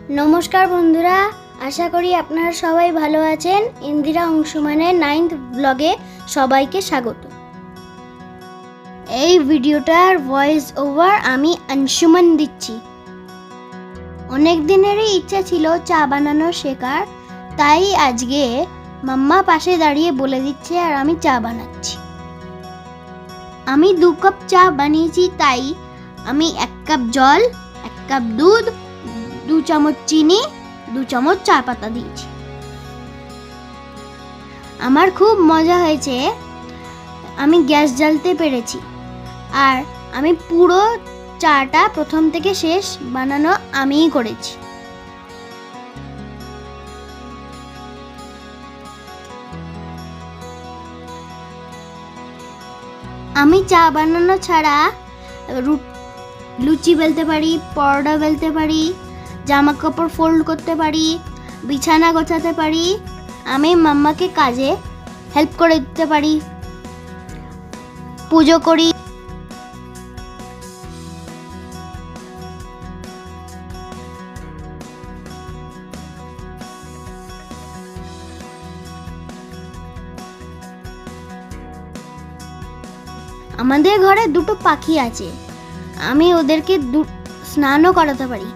নমস্কার বন্ধুরা, আশা করি আপনারা সবাই ভালো আছেন। ইন্দিরা অংশুমানের 9th ব্লগে সবাইকে স্বাগত। এই ভিডিওটার ভয়েস ওভার আমি অংশুমান দিচ্ছি। অনেক দিনেরই ইচ্ছা ছিল চা বানানো শেখার, তাই আজকে মাম্মা পাশে দাঁড়িয়ে বলে দিচ্ছে আর আমি চা বানাচ্ছি। আমি 2 কাপ চা বানিয়েছি, তাই আমি 1 কাপ জল, 1 কাপ দুধ, 2 চামচ চিনি, 2 চামচ চা পাতা দিয়েছি। আমার খুব মজা হয়েছে, আমি গ্যাস জ্বালতে পেরেছি আর আমি পুরো চাটা প্রথম থেকে শেষ বানানো আমিই করেছি। আমি চা বানানো ছাড়া লুচি বেলতে পারি, পরোটা বেলতে পারি, জামা কাপড় ফোল্ড করতে পারি, বিছানা গোছাতে পারি। আমি মাম্মাকে কাজে হেল্প করে দিতে পারি, পুজো করি। আমাদের ঘরে 2টো পাখি আছে, আমি ওদেরকে স্নানও করাতে পারি।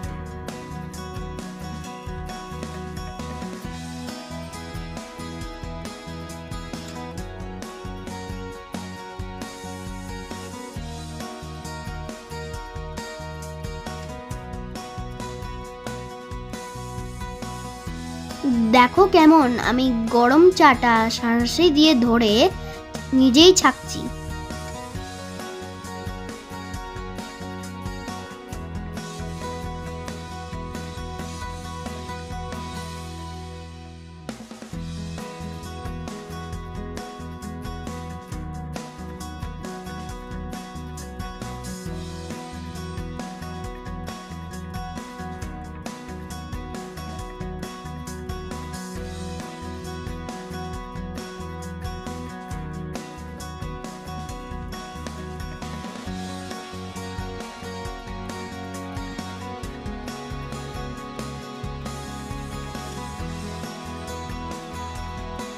দেখো কেমন আমি গরম চাটা শাঁসি দিয়ে ধরে নিজেই ছাঁকছি।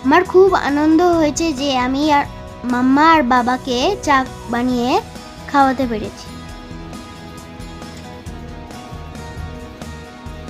আমার খুব আনন্দ হয়েছে যে আমি আর মাম্মা আর বাবাকে চা বানিয়ে খাওয়াতে পেরেছি।